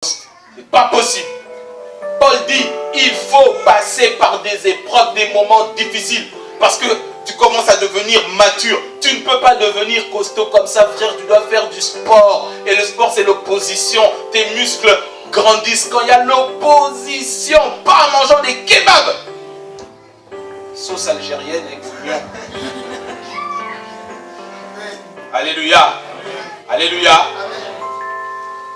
C'est pas possible. Paul dit, il faut passer par des épreuves, des moments difficiles. Parce que tu commences à devenir mature. Tu ne peux pas devenir costaud comme ça, frère. Tu dois faire du sport. Et le sport, c'est l'opposition. Tes muscles grandissent quand il y a l'opposition. Pas en mangeant des kebabs. Sauce algérienne avec bouillon. Alléluia. Alléluia.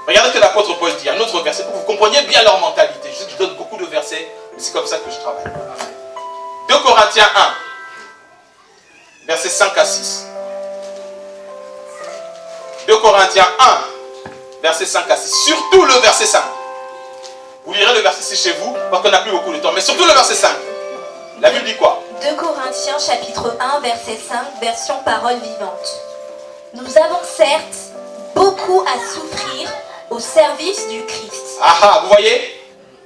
Regardez ce que l'apôtre Paul dit. Un autre verset pour que vous compreniez bien leur mentalité. Je sais que je donne beaucoup de versets, mais c'est comme ça que je travaille. 2 Corinthiens 1. Versets 5 à 6. 2 Corinthiens 1, verset 5 à 6. Surtout le verset 5. Vous lirez le verset 6 chez vous, parce qu'on n'a plus beaucoup de temps. Mais surtout le verset 5. La Bible dit quoi? 2 Corinthiens chapitre 1, verset 5, version parole vivante. Nous avons certes beaucoup à souffrir au service du Christ. Ah, vous voyez?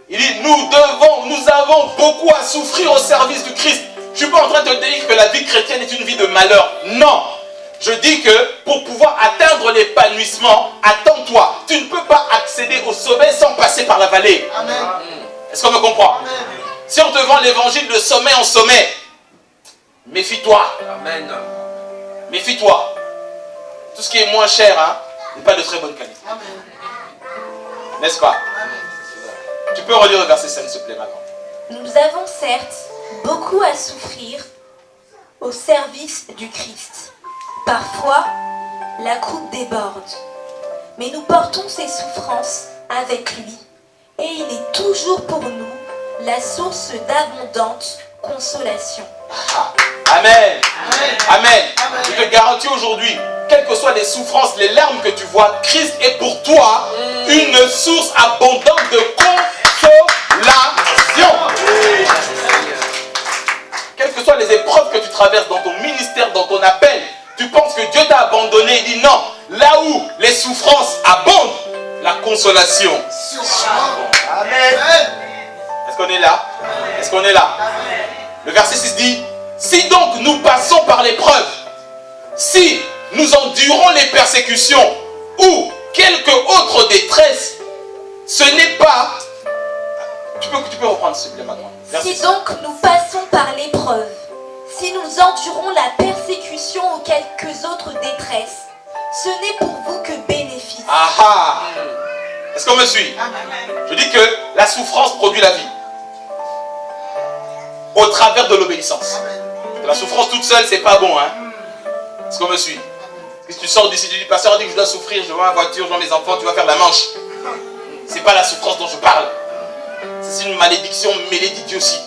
Il dit, nous avons beaucoup à souffrir au service du Christ. Je ne suis pas en train de te dire que la vie chrétienne est une vie de malheur. Non. Je dis que pour pouvoir atteindre l'épanouissement, attends-toi. Tu ne peux pas accéder au sommet sans passer par la vallée. Amen. Est-ce qu'on me comprend? Amen. Si on te vend l'évangile de sommet en sommet, méfie-toi. Amen. Méfie-toi. Tout ce qui est moins cher, n'est pas de très bonne qualité. Amen. N'est-ce pas? Tu peux relire le verset 5, s'il te plaît, maintenant. Nous avons certes beaucoup à souffrir au service du Christ. Parfois, la coupe déborde, mais nous portons ces souffrances avec lui, et il est toujours pour nous la source d'abondante consolation. Ah, amen. Amen. Je te garantis aujourd'hui, quelles que soient les souffrances, les larmes que tu vois, Christ est pour toi une source abondante de consolation. Quelles que soient les épreuves que tu traverses dans ton ministère, dans ton appel, tu penses que Dieu t'a abandonné. Il dit non. Là où les souffrances abondent, la consolation. Amen. Est-ce qu'on est là? Est-ce qu'on est là? Le verset 6 dit, si donc nous passons par l'épreuve, si nous endurons les persécutions ou quelque autre détresse, ce n'est pas... Tu peux reprendre s'il te plaît maintenant. Si donc nous passons par l'épreuve, si nous endurons la persécution ou quelques autres détresses, ce n'est pour vous que bénéfice. Ah. Est-ce qu'on me suit? Je dis que la souffrance produit la vie. Au travers de l'obéissance. La souffrance toute seule, c'est pas bon. Est-ce qu'on me suit? Si tu sors d'ici, tu dis, pasteur dit que je dois souffrir, je vois ma voiture, je vois mes enfants, tu vas faire la manche. C'est pas la souffrance dont je parle. C'est une malédiction mêlée d'idiotie.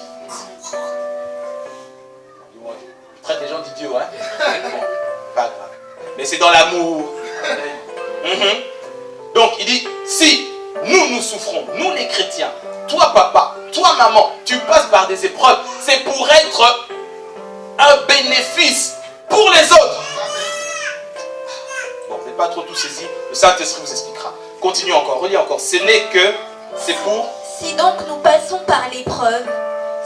Je traite les gens d'idiots, Bon, pas grave. Mais c'est dans l'amour. Donc il dit, si nous souffrons, nous les chrétiens, toi papa, toi maman, tu passes par des épreuves, c'est pour être un bénéfice pour les autres. Bon, vous n'êtes pas trop tout saisi, le Saint-Esprit vous expliquera. Continue encore, relis encore. Ce n'est que, c'est pour... Si donc nous passons par l'épreuve,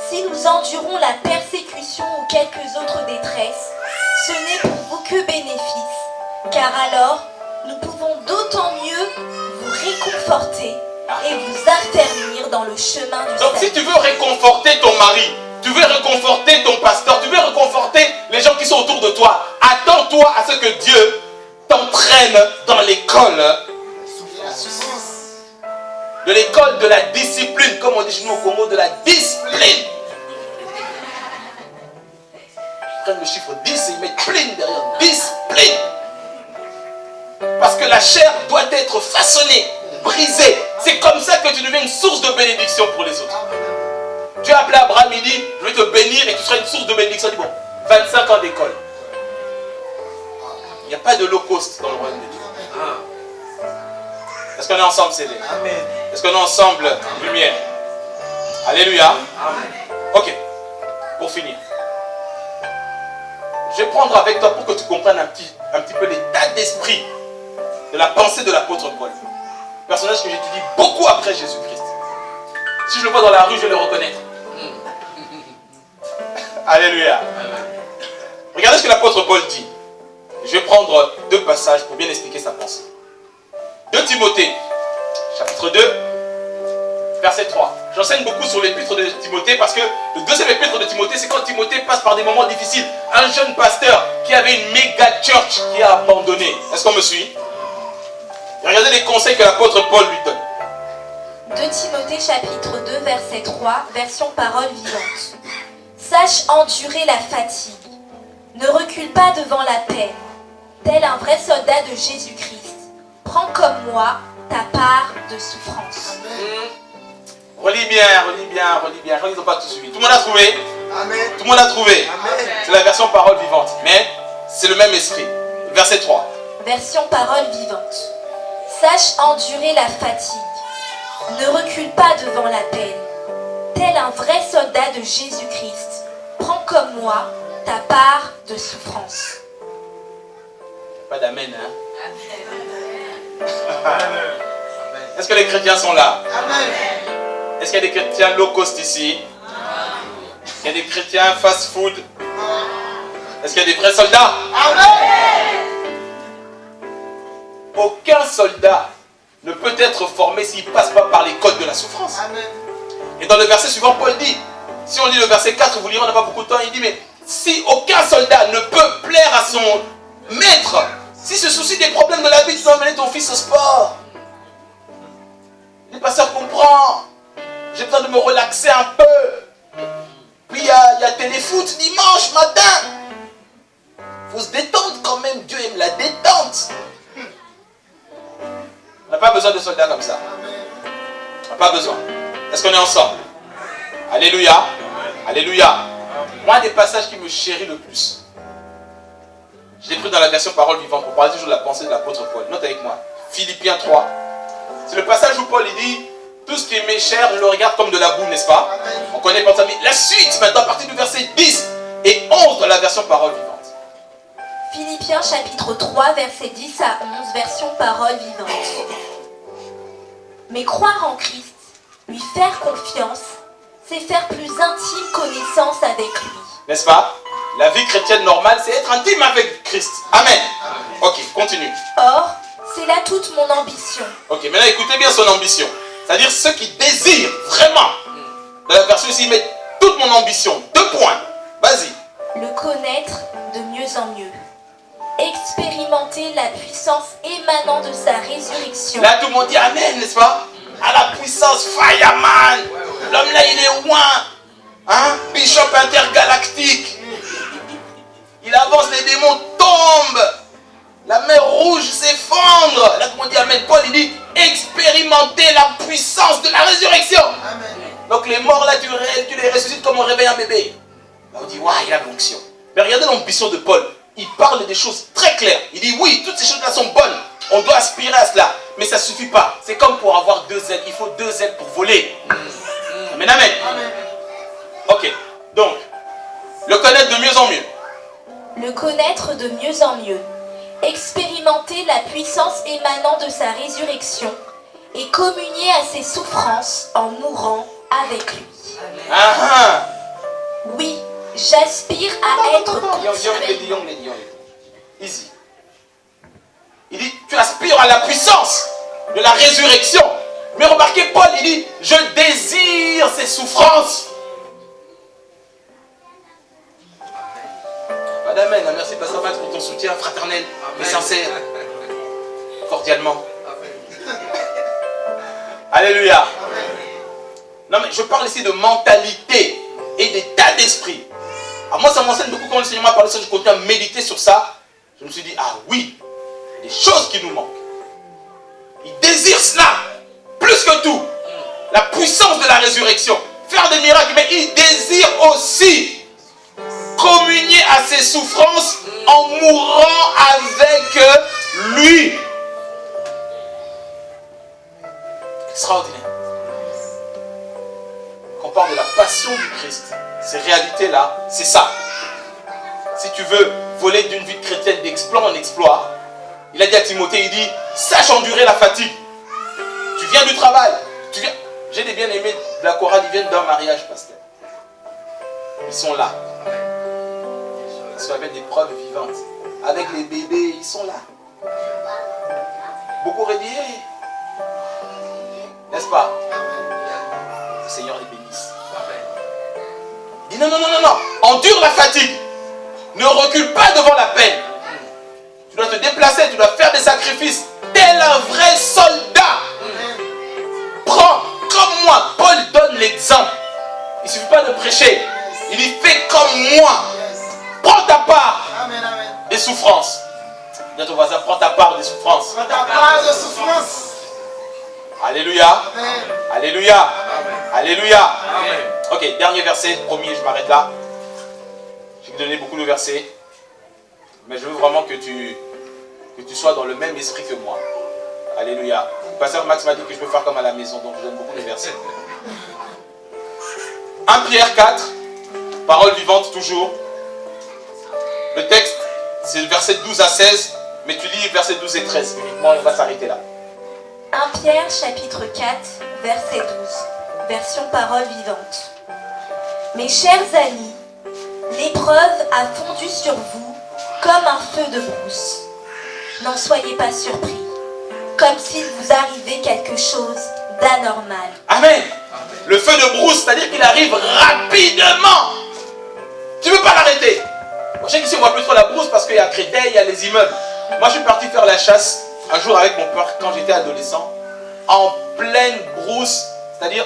si nous endurons la persécution ou quelques autres détresses, ce n'est pour vous que bénéfice, car alors nous pouvons d'autant mieux vous réconforter et vous affermir dans le chemin du Donc salut. si tu veux réconforter ton mari, tu veux réconforter ton pasteur, tu veux réconforter les gens qui sont autour de toi, attends-toi à ce que Dieu t'entraîne dans l'école. De l'école de la discipline, comme on dit chez nous au Congo, de la discipline. Ils prennent le chiffre 10 et ils mettent plein derrière. Discipline. Parce que la chair doit être façonnée, brisée. C'est comme ça que tu deviens une source de bénédiction pour les autres. Dieu a appelé Abraham, il dit, je vais te bénir et tu seras une source de bénédiction. Il dit, bon, 25 ans d'école. Il n'y a pas de low cost dans le royaume de Dieu. Est-ce qu'on est ensemble, CD? Amen. Est-ce qu'on est ensemble, lumière? Alléluia. Amen. Ok, pour finir. Je vais prendre avec toi pour que tu comprennes un petit peu l'état d'esprit de la pensée de l'apôtre Paul. Personnage que j'étudie beaucoup après Jésus-Christ. Si je le vois dans la rue, je vais le reconnaître. Alléluia. Regardez ce que l'apôtre Paul dit. Je vais prendre 2 passages pour bien expliquer sa pensée. 2 Timothée, chapitre 2, verset 3. J'enseigne beaucoup sur l'épître de Timothée parce que le deuxième épître de Timothée, c'est quand Timothée passe par des moments difficiles. Un jeune pasteur qui avait une méga church qui a abandonné. Est-ce qu'on me suit? Et regardez les conseils que l'apôtre Paul lui donne. 2 Timothée chapitre 2 verset 3, version parole vivante. Sache endurer la fatigue. Ne recule pas devant la peine. Tel un vrai soldat de Jésus-Christ. Prends comme moi ta part de souffrance. Relis bien, relis bien, relis bien. Je crois qu'ils n'ont pas tout suivi. Tout le monde a trouvé? Amen. Tout le monde a trouvé? C'est la version parole vivante. Mais c'est le même esprit. Verset 3. Version parole vivante. Sache endurer la fatigue. Ne recule pas devant la peine. Tel un vrai soldat de Jésus-Christ. Prends comme moi ta part de souffrance. Pas d'amen, hein? Est-ce que les chrétiens sont là? Amen. Est-ce qu'il y a des chrétiens low cost ici? Il y a des chrétiens fast food? Est-ce qu'il y a des vrais soldats? Aucun soldat ne peut être formé s'il ne passe pas par les codes de la souffrance. Amen. Et dans le verset suivant, Paul dit, si on lit le verset 4, vous lirez, on n'a pas beaucoup de temps, il dit, mais si aucun soldat ne peut plaire à son maître, s'il se soucie des problèmes de la vie, tu dois emmener ton fils au sport. Les pasteurs comprennent, j'ai besoin de me relaxer un peu. Puis il y a téléfoot dimanche matin. Il faut se détendre quand même, Dieu aime la détente. On n'a pas besoin de soldats comme ça. On n'a pas besoin. Est-ce qu'on est ensemble? Alléluia. Alléluia. Moi, un des passages qui me chérit le plus, je l'ai pris dans la version parole vivante pour parler toujours de la pensée de l'apôtre Paul. Note avec moi. Philippiens 3. C'est le passage où Paul il dit, tout ce qui m'est cher, je le regarde comme de la boue, n'est-ce pas? On connaît pas ça. Mais la suite, maintenant, à partir du verset 10 et 11 de la version parole vivante. Philippiens chapitre 3 verset 10 à 11, version parole vivante. Mais croire en Christ, lui faire confiance, c'est faire plus intime connaissance avec lui. N'est-ce pas? La vie chrétienne normale, c'est être intime avec Christ. Amen. Ok, continue. Or, c'est là toute mon ambition. Ok, maintenant écoutez bien son ambition. C'est-à-dire ceux qui désirent vraiment. Dans la version ici, il met toute mon ambition. 2 points. Vas-y. Le connaître de mieux en mieux. Expérimenter la puissance émanant de sa résurrection. Là, tout le monde dit Amen, n'est-ce pas? À la puissance, fireman. L'homme là, il est loin. Hein? Bishop intergalactique. Il avance, les démons tombent. La mer rouge s'effondre. Là, tout le monde dit Amen. Paul, il dit expérimenter la puissance de la résurrection. Amen. Donc, les morts là, tu les ressuscites comme on réveille un bébé. Là, on dit waouh, il a l'onction. Mais regardez l'ambition de Paul. Il parle des choses très claires. Il dit oui, toutes ces choses-là sont bonnes. On doit aspirer à cela. Mais ça ne suffit pas. C'est comme pour avoir 2 ailes. Il faut 2 ailes pour voler. Amen, amen. Ok. Donc, le connaître de mieux en mieux. Le connaître de mieux en mieux. Expérimenter la puissance émanant de sa résurrection et communier à ses souffrances en mourant avec lui. Ah ah. Oui, j'aspire à être Easy. Il dit, tu aspires à la puissance de la résurrection. Mais remarquez, Paul, il dit, je désire ces souffrances. Amen. Merci, Pasteur Max, pour ton soutien fraternel et sincère. Cordialement. Alléluia. Non, mais je parle ici de mentalité et d'état d'esprit. Alors moi, ça m'enseigne beaucoup quand le Seigneur m'a parlé de ça. Je continue à méditer sur ça. Je me suis dit, ah oui, il y a des choses qui nous manquent. Il désire cela, plus que tout. La puissance de la résurrection. Faire des miracles, mais il désire aussi communier à ses souffrances en mourant avec lui. Extraordinaire. Quand on parle de la passion du Christ, ces réalités-là, c'est ça. Si tu veux voler d'une vie chrétienne d'exploit en exploit, il a dit à Timothée, il dit, sache endurer la fatigue. Tu viens du travail. J'ai des bien-aimés de la chorale, ils viennent d'un mariage, pasteur. Ils sont là. Ils sont avec des preuves vivantes. Avec les bébés, ils sont là. Beaucoup auraient dit, hey, N'est-ce pas? Le Seigneur les bénisse. Il dit non, non, non, non, non. Endure la fatigue. Ne recule pas devant la peine. Tu dois te déplacer, tu dois faire des sacrifices. Tel un vrai soldat. Prends, comme moi. Paul donne l'exemple. Il ne suffit pas de prêcher. Il dit fais comme moi. Prends ta part des souffrances. Dis à ton voisin, prends ta part des souffrances. Prends ta part de souffrance. Alléluia. Amen. Alléluia. Amen. Alléluia. Amen. Ok, dernier verset, premier, je m'arrête là. Je vais te donner beaucoup de versets. Mais je veux vraiment que tu sois dans le même esprit que moi. Alléluia. Le pasteur Max m'a dit que je peux faire comme à la maison, donc je donne beaucoup de versets. 1 Pierre 4, parole vivante toujours. Le texte, c'est le verset 12 à 16, mais tu lis verset 12 et 13 uniquement, on va s'arrêter là. 1 Pierre chapitre 4, verset 12, version parole vivante. Mes chers amis, l'épreuve a fondu sur vous comme un feu de brousse. N'en soyez pas surpris, comme s'il vous arrivait quelque chose d'anormal. Amen. Le feu de brousse, c'est-à-dire qu'il arrive rapidement. Tu ne peux pas l'arrêter. Je sais qu'ici on voit plus trop la brousse parce qu'il y a Créteil, il y a les immeubles. Moi je suis parti faire la chasse un jour avec mon père quand j'étais adolescent. En pleine brousse, c'est-à-dire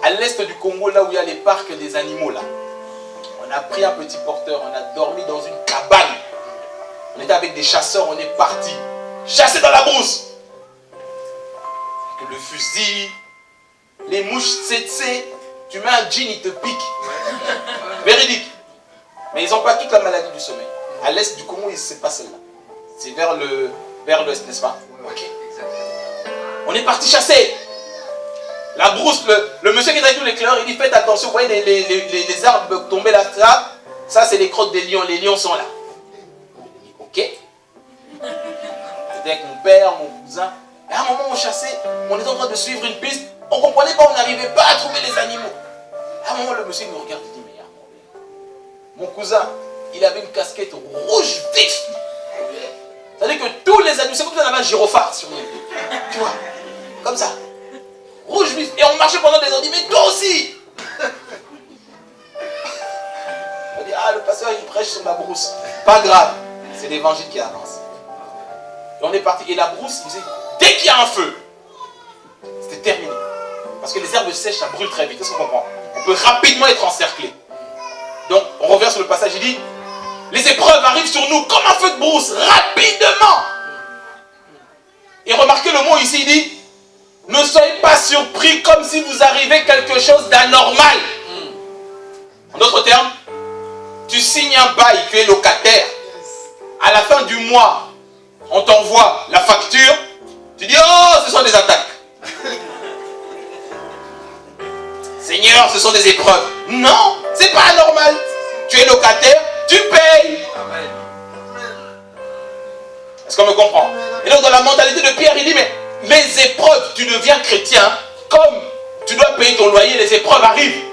à l'est du Congo, là où il y a les parcs des animaux là. On a pris un petit porteur, on a dormi dans une cabane. On était avec des chasseurs, on est parti chasser dans la brousse. Avec le fusil, les mouches tsetse, tu mets un jean, il te pique. Véridique. Mais ils n'ont pas toute la maladie du sommeil. À l'est du Congo, c'est pas celle-là. C'est vers l'ouest, n'est-ce pas? Ok. On est parti chasser. La brousse, le monsieur qui est avec nous, l'éclaireur, il dit faites attention, vous voyez les arbres tomber là, ça c'est les crottes des lions, les lions sont là. Ok. J'étais avec mon père, mon cousin. Et à un moment on chassait, on était en train de suivre une piste, on ne comprenait pas, on n'arrivait pas à trouver les animaux. À un moment le monsieur nous regarde et dit mais il y a un problème. Mon cousin, il avait une casquette rouge vif. C'est-à-dire que tous les animaux, c'est comme si on avait un gyrophare sur nous. Tu vois, comme ça. Rouge vif. Et on marchait pendant des heures, on dit mais toi aussi. On dit ah le pasteur il prêche sur ma brousse. Pas grave, c'est l'évangile qui avance. Et on est parti. Et la brousse, il disait, dès qu'il y a un feu, c'était terminé. Parce que les herbes sèches, ça brûle très vite. Qu'est-ce qu'on comprend? On peut rapidement être encerclé. Donc, on revient sur le passage, il dit, les épreuves arrivent sur nous comme un feu de brousse, rapidement. Et remarquez le mot ici, il dit, ne soyez pas surpris comme si vous arrivait quelque chose d'anormal. En d'autres termes, tu signes un bail, tu es locataire. À la fin du mois, on t'envoie la facture. Tu dis, oh, ce sont des attaques. Seigneur, ce sont des épreuves. Non, c'est pas anormal. Tu es locataire, tu payes. Amen. Est-ce qu'on me comprend? Et donc dans la mentalité de Pierre, il dit, mais les épreuves, tu deviens chrétien, comme tu dois payer ton loyer, les épreuves arrivent.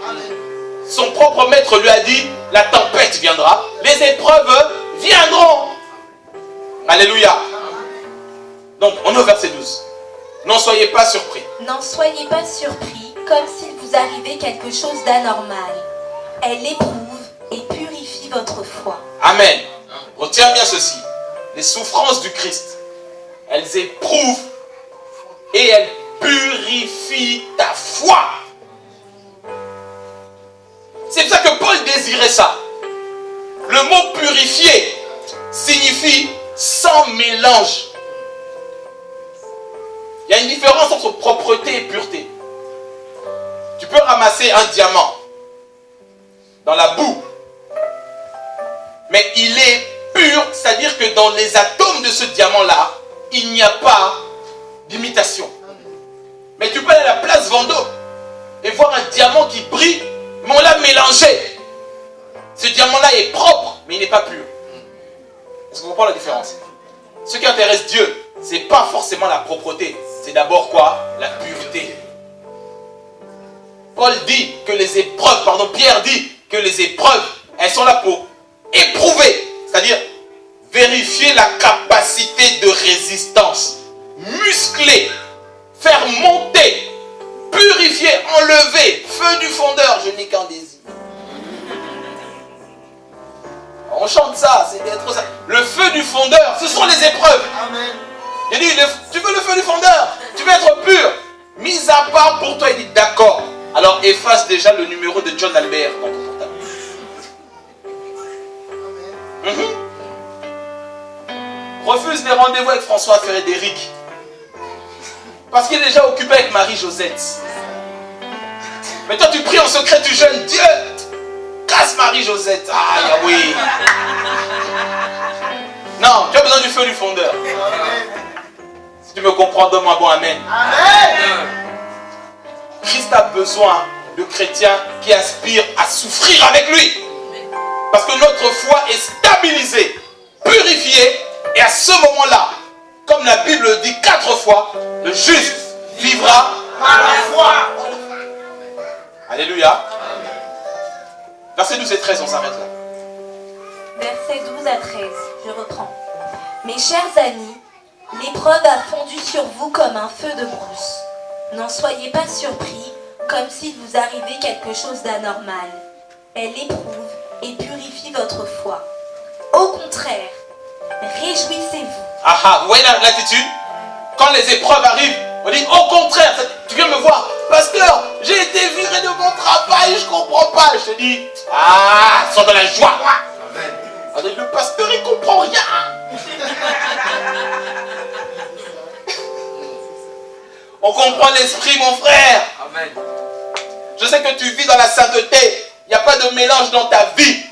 Son propre maître lui a dit, la tempête viendra, les épreuves viendront. Alléluia. Donc on est au verset 12. N'en soyez pas surpris. N'en soyez pas surpris, comme s'il vous arrivait quelque chose d'anormal. Elle éprouve et purifie votre foi. Amen. Retiens bien ceci. Les souffrances du Christ, elles éprouvent et elles purifient ta foi. C'est pour ça que Paul désirait ça. Le mot purifier signifie sans mélange. Il y a une différence entre propreté et pureté. Tu peux ramasser un diamant dans la boue, mais il est pur, c'est-à-dire que dans les atomes de ce diamant-là, il n'y a pas d'imitation. Mais tu peux aller à la place Vendôme et voir un diamant qui brille, mais on l'a mélangé. Ce diamant-là est propre, mais il n'est pas pur. Est-ce que vous comprenez la différence? Ce qui intéresse Dieu, ce n'est pas forcément la propreté, c'est d'abord quoi? La pureté. Paul dit que les épreuves, Pierre dit que les épreuves, elles sont là pour éprouver, c'est-à-dire vérifier la capacité de résistance, muscler, faire monter, purifier, enlever, feu du fondeur, je n'ai qu'un désir. On chante ça, c'est d'être ça. Le feu du fondeur, ce sont les épreuves. Amen. Il dit, tu veux le feu du fondeur, tu veux être pur, mis à part pour toi. Il dit, d'accord. Alors efface déjà le numéro de John Albert dans ton portable. Refuse les rendez-vous avec François Frédéric. Parce qu'il est déjà occupé avec Marie-Josette. Mais toi tu pries en secret, tu jeûnes. Dieu, casse Marie-Josette. Ah, Yahweh. Non, tu as besoin du feu du fondeur. Si tu me comprends, donne-moi un bon amen. Amen. Christ a besoin de chrétiens qui aspirent à souffrir avec lui. Parce que notre foi est stabilisée, purifiée. Et à ce moment-là, comme la Bible dit 4 fois, le juste vivra Par la foi. Alléluia. Verset 12 et 13, on s'arrête là. Versets 12 à 13, je reprends. Mes chers amis, l'épreuve a fondu sur vous comme un feu de brousse. N'en soyez pas surpris, comme s'il vous arrivait quelque chose d'anormal. Elle éprouve et purifie votre foi. Au contraire, réjouissez-vous. Ah ah, vous voyez l'attitude? Quand les épreuves arrivent, on dit au contraire, tu viens me voir, pasteur, j'ai été viré de mon travail, je comprends pas. Je te dis, ah, sois dans la joie. Amen. Le pasteur, il comprend rien. On comprend l'esprit, mon frère. Amen. Je sais que tu vis dans la sainteté. Il n'y a pas de mélange dans ta vie.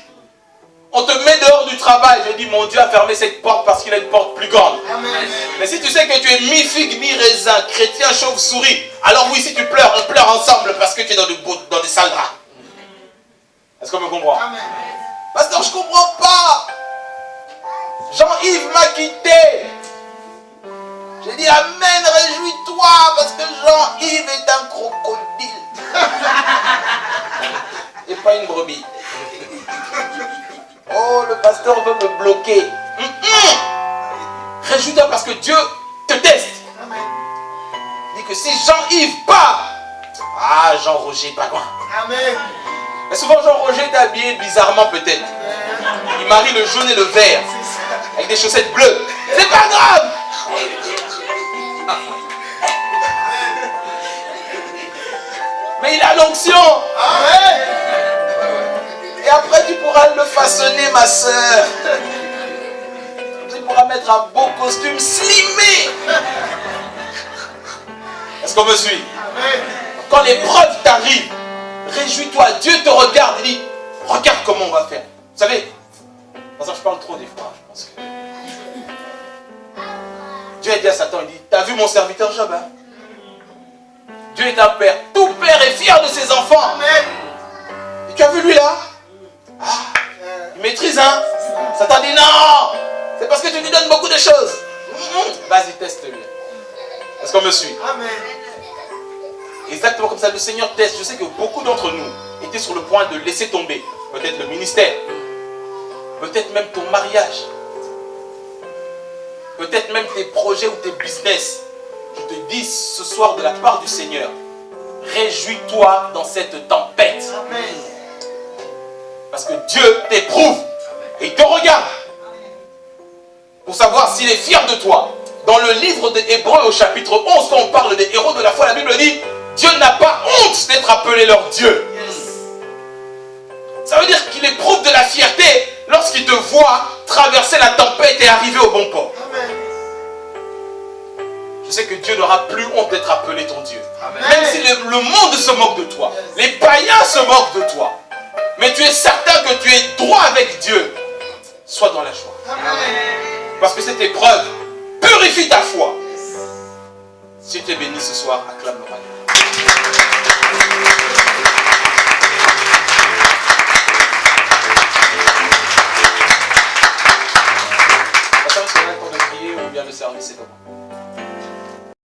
On te met dehors du travail. Je dis, mon Dieu a fermé cette porte parce qu'il a une porte plus grande. Amen. Mais si tu sais que tu es mi-figue, mi-raisin, chrétien, chauve-souris, alors oui, si tu pleures, on pleure ensemble parce que tu es dans des sales draps. Est-ce qu'on me comprend? Amen. Pasteur, je ne comprends pas. Jean-Yves m'a quitté. J'ai dit, amen, réjouis-toi parce que Jean-Yves est un crocodile. Et pas une brebis. Oh, le pasteur veut me bloquer. Réjouis-toi parce que Dieu te teste. Amen. Il dit que si Jean-Yves part, ah, Jean-Roger pas loin. Amen. Mais souvent, Jean-Roger est habillé bizarrement peut-être. Il marie le jaune et le vert avec des chaussettes bleues. C'est pas grave. Mais il a l'onction. Amen. Et après, tu pourras le façonner, ma soeur. Tu pourras mettre un beau costume slimé. Est-ce qu'on me suit? Amen. Quand l'épreuve t'arrive, réjouis-toi. Dieu te regarde et dit, regarde comment on va faire. Vous savez, parce que je parle trop des fois, je pense que... Dieu a dit à Satan, il dit, t'as vu mon serviteur Job, hein? Dieu est un père. Tout père est fier de ses enfants. Amen. Et tu as vu lui là? Ah, il maîtrise, hein? Satan dit non, c'est parce que tu lui donnes beaucoup de choses. Vas-y, teste-le. Est-ce qu'on me suit? Amen. Exactement comme ça, le Seigneur teste. Je sais que beaucoup d'entre nous étaient sur le point de laisser tomber. Peut-être le ministère. Peut-être même ton mariage. Peut-être même tes projets ou tes business. Je te dis ce soir de la part du Seigneur, réjouis-toi dans cette tempête. Amen. Parce que Dieu t'éprouve et il te regarde pour savoir s'il est fier de toi. Dans le livre des Hébreux au chapitre 11, quand on parle des héros de la foi, la Bible dit Dieu n'a pas honte d'être appelé leur Dieu. Ça veut dire qu'il éprouve de la fierté lorsqu'il te voit traverser la tempête et arriver au bon port. Amen. Je sais que Dieu n'aura plus honte d'être appelé ton Dieu. Amen. Même si le monde se moque de toi, les païens se moquent de toi, mais tu es certain que tu es droit avec Dieu, sois dans la joie. Amen. Parce que cette épreuve purifie ta foi. Si tu es béni ce soir, acclame le roi.